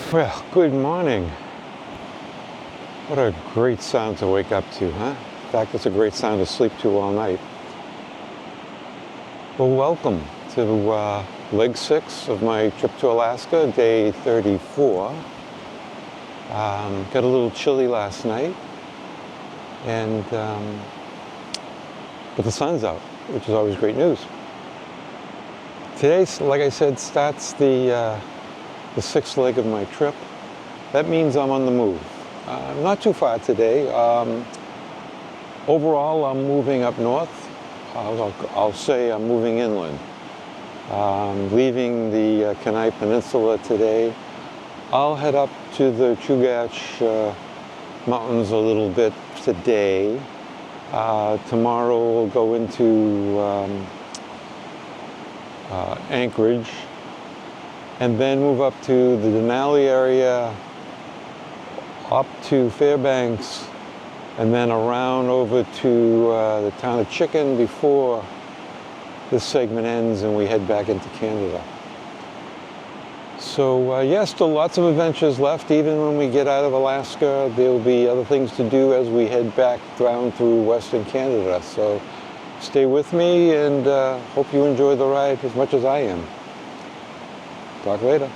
Well, good morning. What a great sound to wake up to, huh? In fact, it's a great sound to sleep to all night. Well, welcome to leg 6 of my trip to Alaska, day 34. Got a little chilly last night, but the sun's out, which is always great news. Today, like I said, starts the 6th leg of my trip. That means I'm on the move. Not too far today. Overall, I'm moving up north. I'll say I'm moving inland. Leaving the Kenai Peninsula today. I'll head up to the Chugach Mountains a little bit today. Tomorrow we'll go into Anchorage, and then move up to the Denali area, up to Fairbanks, and then around over to the town of Chicken before this segment ends and we head back into Canada. So yes, still lots of adventures left. Even when we get out of Alaska, there'll be other things to do as we head back down through Western Canada. So stay with me, and hope you enjoy the ride as much as I am. Talk later.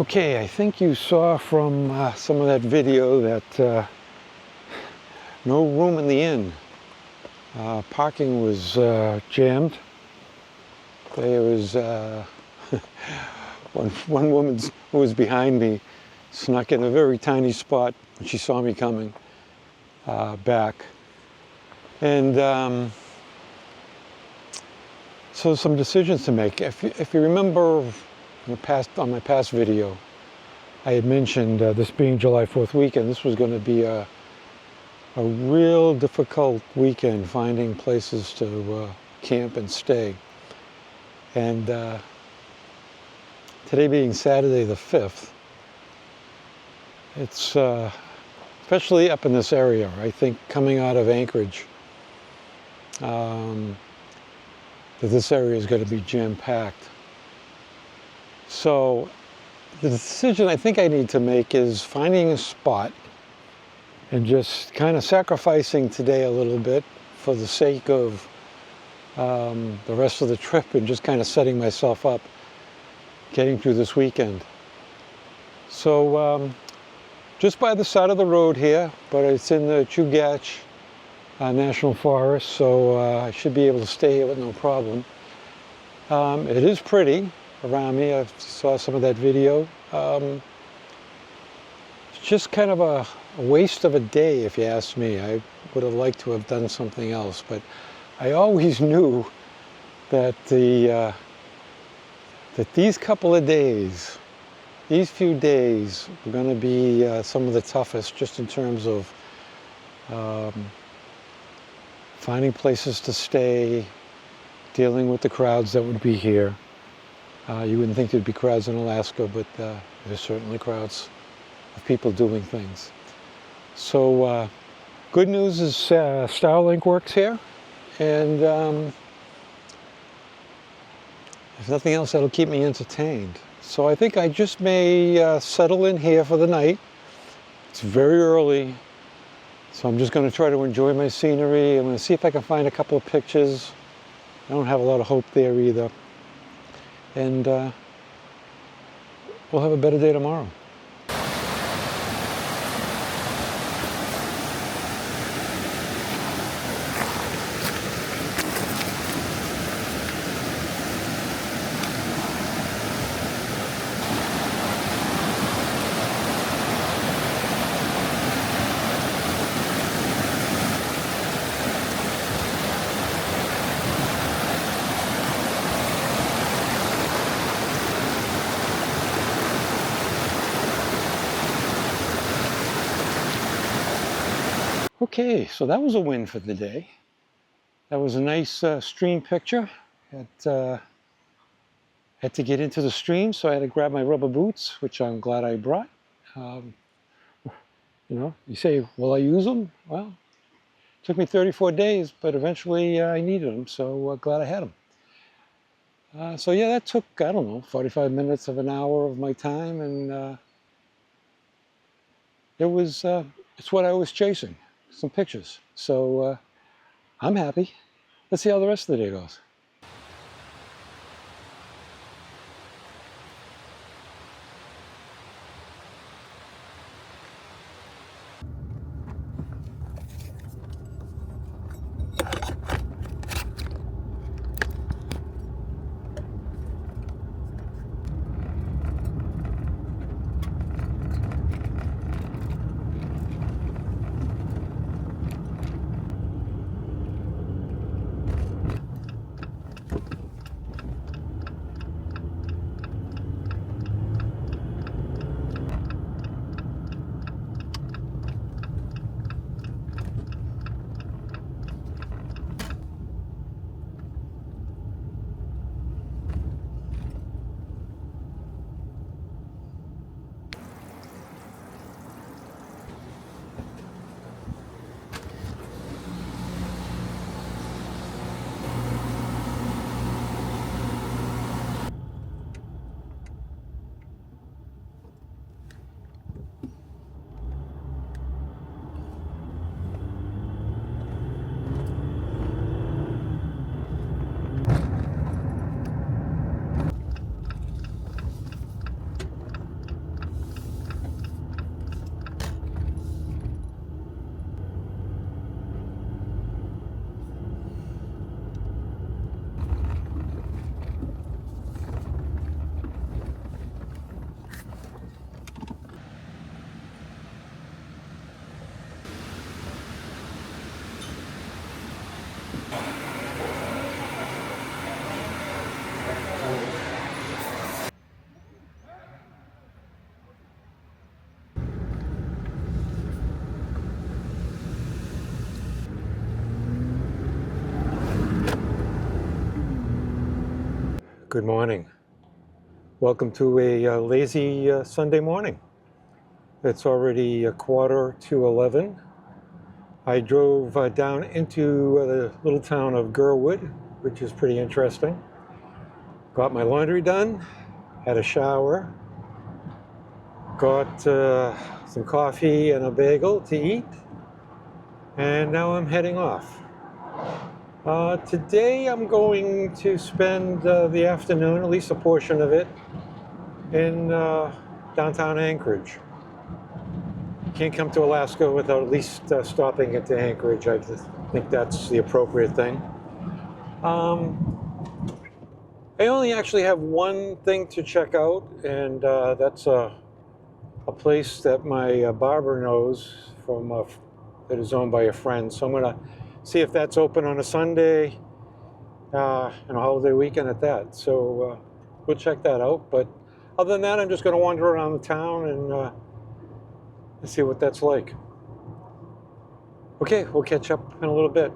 Okay, I think you saw from some of that video that no room in the inn. Parking was jammed. There was one woman who was behind me snuck in a very tiny spot when she saw me coming back. And so some decisions to make. If you remember on my past video, I had mentioned this being July 4th weekend, this was going to be a real difficult weekend finding places to camp and stay. And today being Saturday the 5th, it's especially up in this area, I think coming out of Anchorage, that this area is going to be jam-packed. So the decision I think I need to make is finding a spot and just kind of sacrificing today a little bit for the sake of the rest of the trip, and just kind of setting myself up, getting through this weekend. So just by the side of the road here, but it's in the Chugach National Forest, so I should be able to stay here with no problem. It is pretty around me. I saw some of that video. It's just kind of a waste of a day, if you ask me. I would have liked to have done something else, but I always knew that that these couple of days, these few days, were going to be some of the toughest, just in terms of finding places to stay, dealing with the crowds that would be here. You wouldn't think there'd be crowds in Alaska, but there's certainly crowds of people doing things. So good news is Starlink works here, and if nothing else, that'll keep me entertained. So I think I just may settle in here for the night. It's very early, so I'm just going to try to enjoy my scenery. I'm going to see if I can find a couple of pictures. I don't have a lot of hope there either. And we'll have a better day tomorrow. Okay, so that was a win for the day. That was a nice stream picture. Had to get into the stream, so I had to grab my rubber boots, which I'm glad I brought. You know, you say, will I use them? Well, it took me 34 days, but eventually I needed them, so glad I had them. So yeah, that took, I don't know, 45 minutes of an hour of my time, and it's what I was chasing. Some pictures. So I'm happy. Let's see how the rest of the day goes. Good morning. Welcome to a lazy Sunday morning. It's already 11:15. I drove down into the little town of Gurwood, which is pretty interesting. Got my laundry done, had a shower, got some coffee and a bagel to eat, and now I'm heading off. Today I'm going to spend the afternoon, at least a portion of it, in downtown Anchorage. Can't come to Alaska without at least stopping at Anchorage. I just think that's the appropriate thing. I only actually have one thing to check out, and that's a place that my barber knows from that is owned by a friend. So I'm going to see if that's open on a Sunday and a holiday weekend at that. So we'll check that out. But other than that, I'm just going to wander around the town and see what that's like. Okay, we'll catch up in a little bit.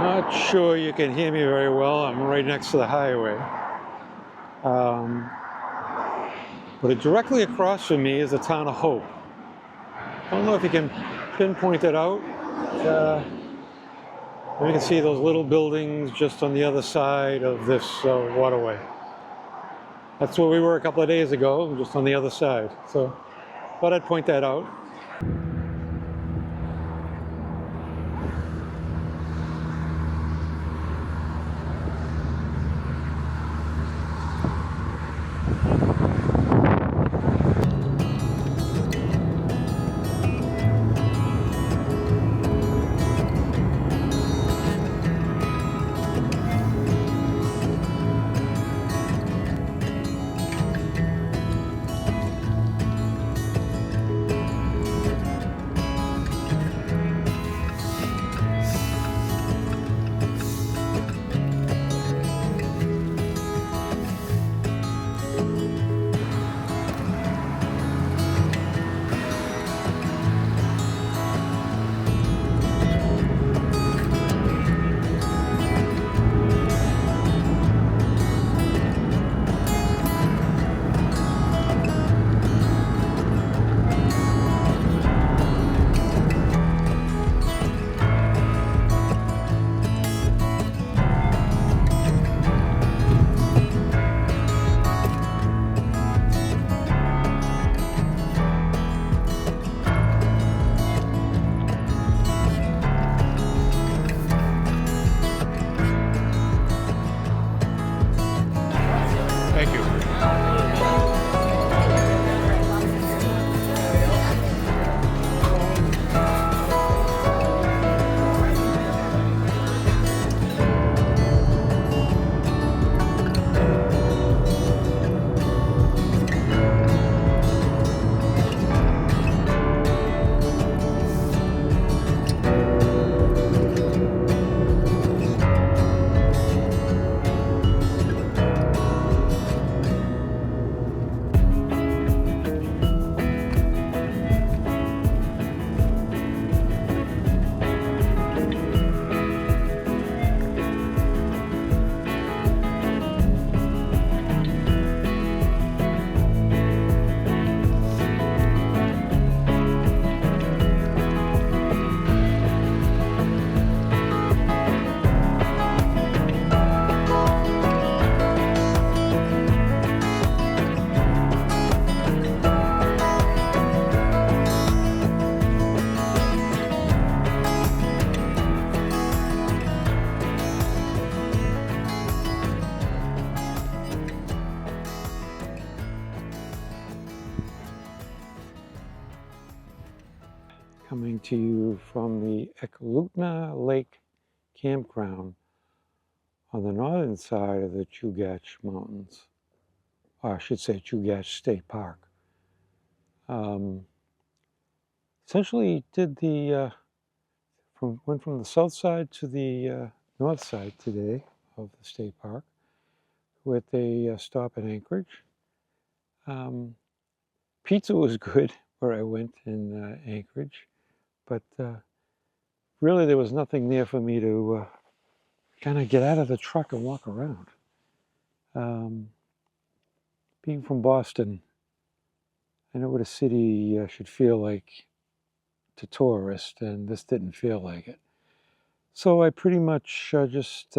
Not sure you can hear me very well. I'm right next to the highway. But directly across from me is the town of Hope. I don't know if you can pinpoint it out. You can see those little buildings just on the other side of this waterway. That's where we were a couple of days ago, just on the other side. So thought I'd point that out. Thank you. coming to you from the Ekalutna Lake Campground on the northern side of the Chugach Mountains, or I should say Chugach State Park. Essentially did the, went from the south side to the north side today of the state park with a stop in Anchorage. Pizza was good where I went in Anchorage, but really there was nothing there for me to kind of get out of the truck and walk around. Being from Boston, I know what a city should feel like to tourists, and this didn't feel like it. So I pretty much just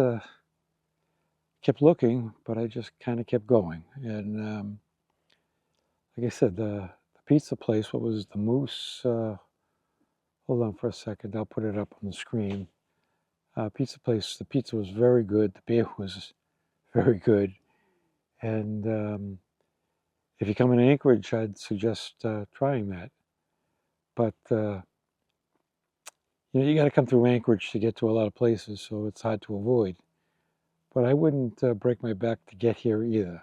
kept looking, but I just kind of kept going. And like I said, the pizza place, what was the Moose? Hold on for a second, I'll put it up on the screen. Pizza place, the pizza was very good, the beer was very good. And if you come in Anchorage, I'd suggest trying that. But you got to come through Anchorage to get to a lot of places, so it's hard to avoid. But I wouldn't break my back to get here either.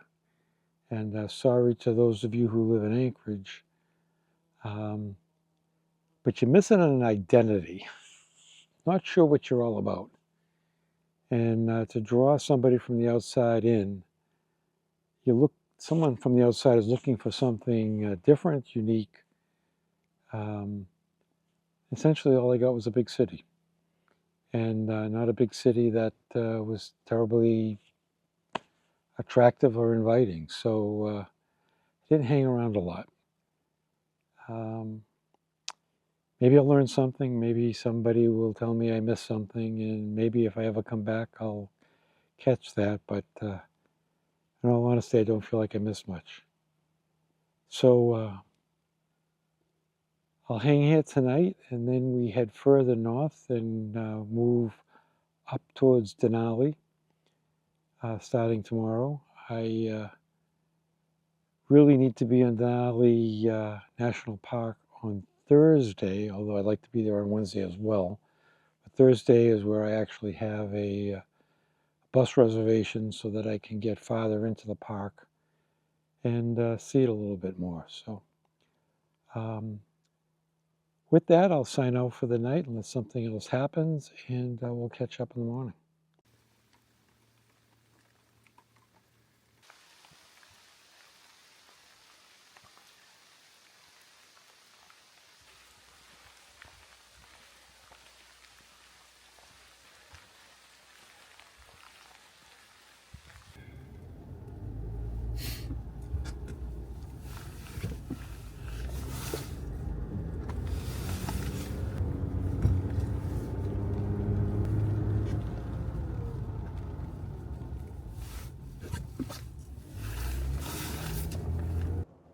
And sorry to those of you who live in Anchorage, but you're missing an identity. Not sure what you're all about. And to draw somebody from the outside in, someone from the outside is looking for something different, unique. Essentially, all I got was a big city, and not a big city that was terribly attractive or inviting. So I didn't hang around a lot. Maybe I'll learn something. Maybe somebody will tell me I missed something, and maybe if I ever come back, I'll catch that. But in all honesty, I don't feel like I missed much. So I'll hang here tonight, and then we head further north and move up towards Denali starting tomorrow. I really need to be in Denali National Park on Thursday, although I'd like to be there on Wednesday as well. But Thursday is where I actually have a bus reservation so that I can get farther into the park and see it a little bit more. So with that, I'll sign out for the night unless something else happens, and we'll catch up in the morning.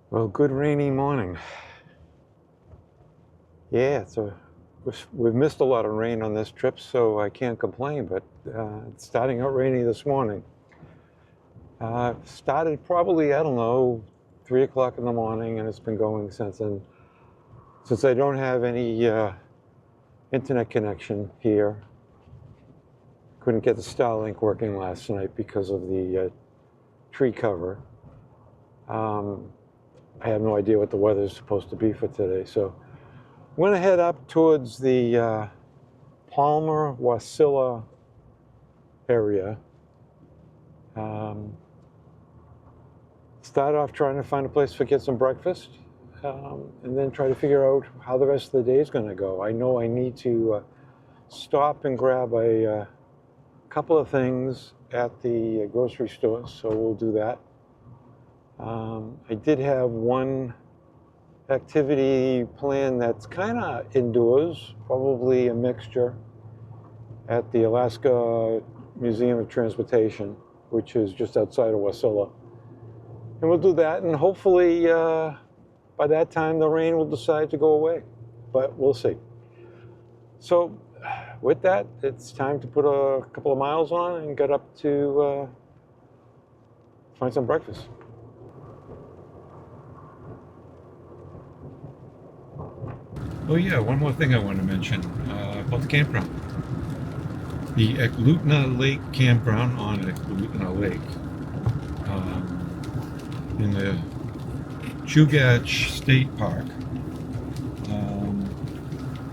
Well, good rainy morning. Yeah, we've missed a lot of rain on this trip, so I can't complain, but it's starting out rainy this morning. Started probably, I don't know, 3 o'clock in the morning, and it's been going since then. Since I don't have any internet connection here, couldn't get the Starlink working last night because of the tree cover. I have no idea what the weather is supposed to be for today, so went ahead up towards the Palmer, Wasilla area. Started off trying to find a place to get some breakfast, and then try to figure out how the rest of the day is going to go. I know I need to stop and grab a couple of things at the grocery store, so we'll do that. I did have one activity plan that's kind of indoors, probably a mixture, at the Alaska Museum of Transportation, which is just outside of Wasilla. And we'll do that, and hopefully by that time the rain will decide to go away, but we'll see. So with that, it's time to put a couple of miles on and get up to find some breakfast. Oh yeah, one more thing I want to mention about the campground. The Eklutna Lake campground on Eklutna Lake in the Chugach State Park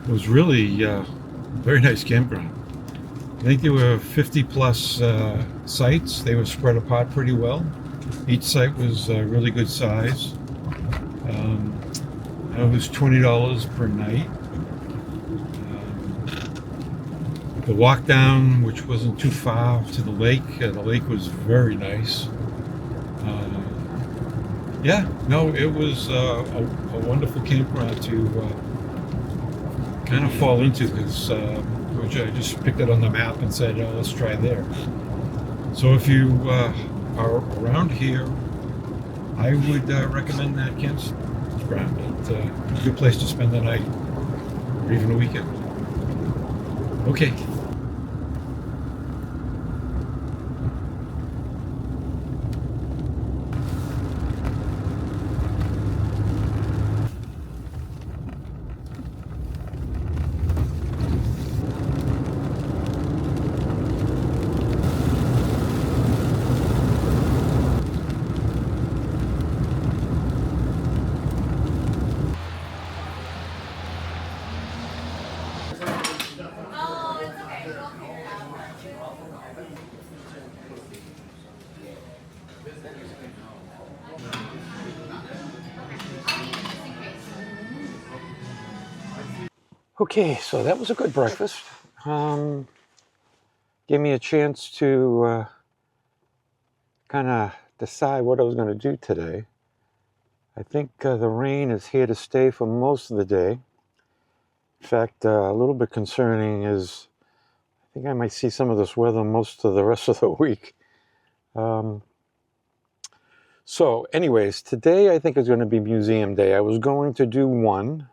was really very nice campground. I think there were 50 plus sites. They were spread apart pretty well. Each site was really good size. Um, it was $20 per night. The walk down, which wasn't too far to the lake was very nice. Uh, yeah, no, it was a wonderful campground to kind of fall into because which I just picked it on the map and said, oh, let's try there. So if you are around here, I would recommend that campground. It's a good place to spend the night or even a weekend. Okay. Okay, so that was a good breakfast. Gave me a chance to kind of decide what I was going to do today. I think the rain is here to stay for most of the day. In fact, a little bit concerning is I think I might see some of this weather most of the rest of the week. So anyways, today I think is going to be museum day. I was going to do one,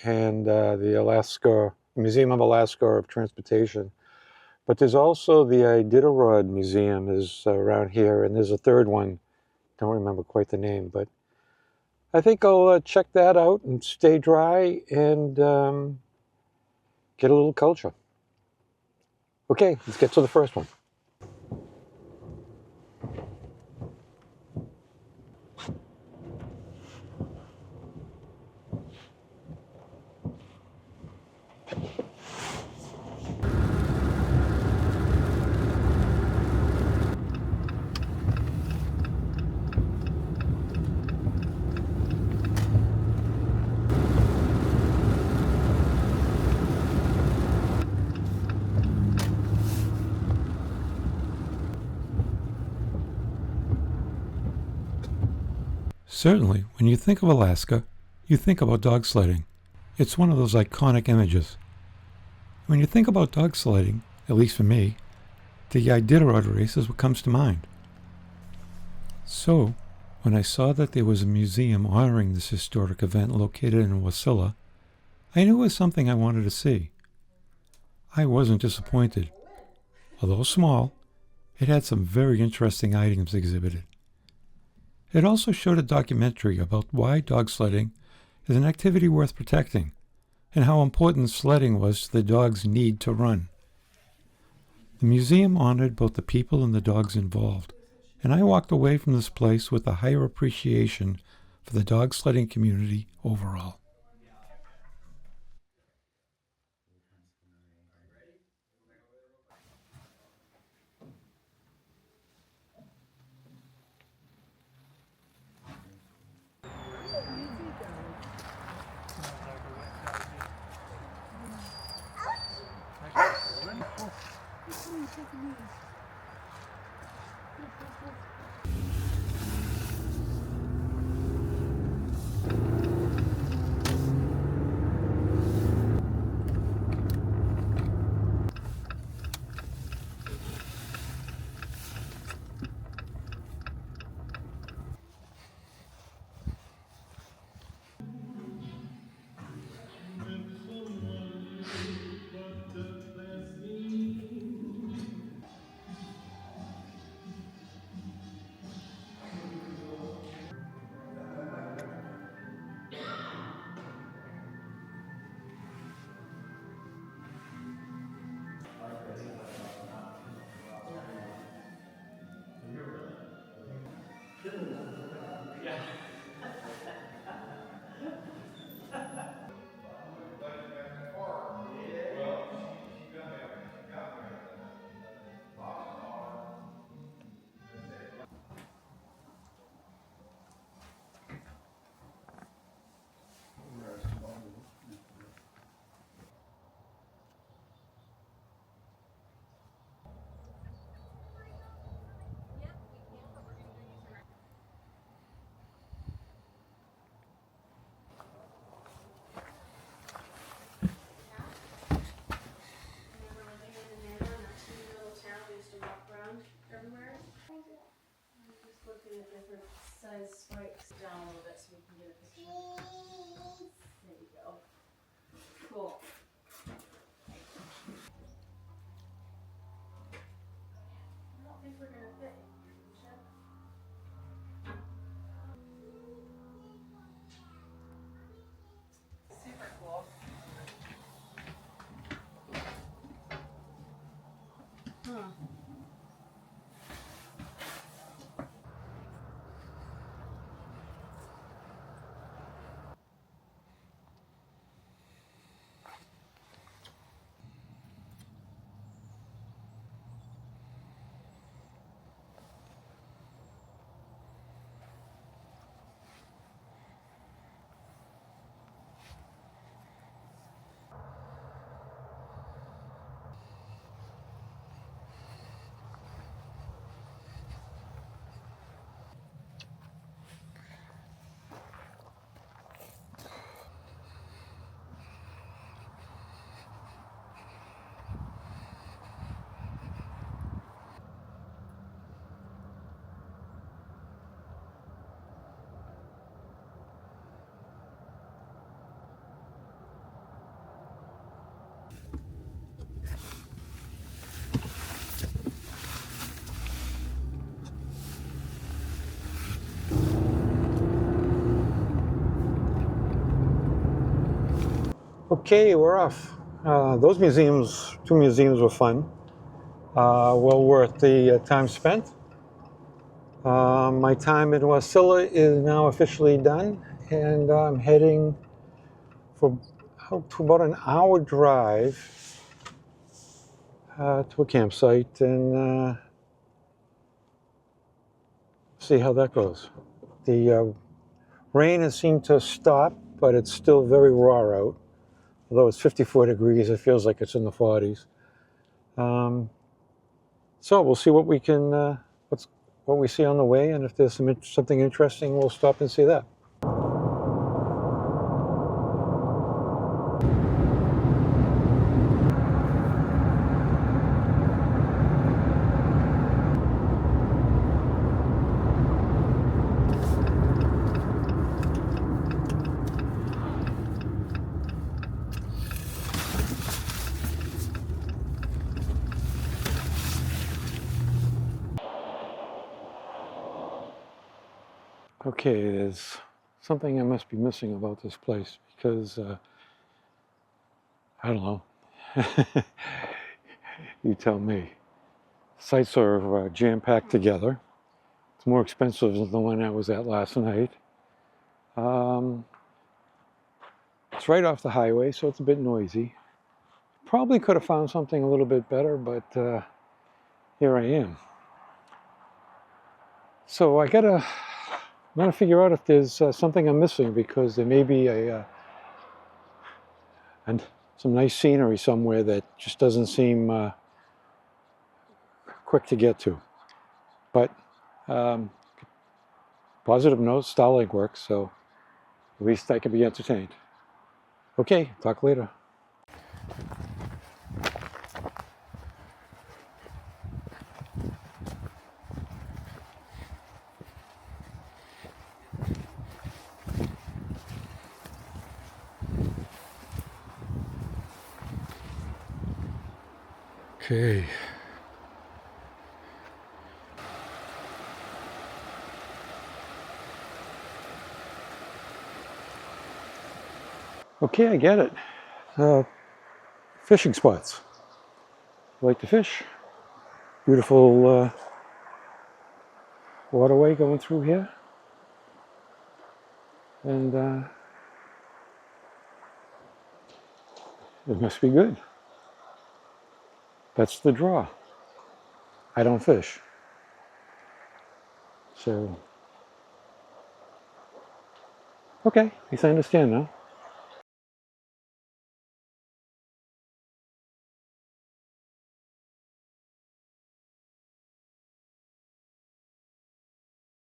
and the Museum of Alaska of Transportation. But there's also the Iditarod Museum is around here, and there's a third one. Don't remember quite the name, but I think I'll check that out and stay dry and get a little culture. Okay, let's get to the first one. Certainly, when you think of Alaska, you think about dog sledding. It's one of those iconic images. When you think about dog sledding, at least for me, the Iditarod race is what comes to mind. So, when I saw that there was a museum honoring this historic event located in Wasilla, I knew it was something I wanted to see. I wasn't disappointed. Although small, it had some very interesting items exhibited. It also showed a documentary about why dog sledding is an activity worth protecting and how important sledding was to the dog's need to run. The museum honored both the people and the dogs involved, and I walked away from this place with a higher appreciation for the dog sledding community overall. Looking at different size spikes down a little bit so we can get a picture. There you go. Cool. I don't think we're gonna fit. Super cool. Huh. Okay, we're off. Those museums, 2 museums were fun. Well worth the time spent. My time in Wasilla is now officially done, and I'm heading for to about an hour drive to a campsite and see how that goes. The rain has seemed to stop, but it's still very raw out. Although it's 54 degrees, it feels like it's in the 40s. So we'll see what we can, what we see on the way, and if there's something interesting, we'll stop and see that. Okay, there's something I must be missing about this place because, I don't know. You tell me. Sites are jam-packed together. It's more expensive than the one I was at last night. It's right off the highway, so it's a bit noisy. Probably could have found something a little bit better, but here I am. So I'm gonna figure out if there's something I'm missing, because there may be some nice scenery somewhere that just doesn't seem quick to get to. But positive note, Starlink works, so at least I can be entertained. Okay, talk later. Okay. Okay, I get it. Fishing spots. I like to fish. Beautiful waterway going through here. And it must be good. That's the draw. I don't fish. So, okay, I guess I understand now.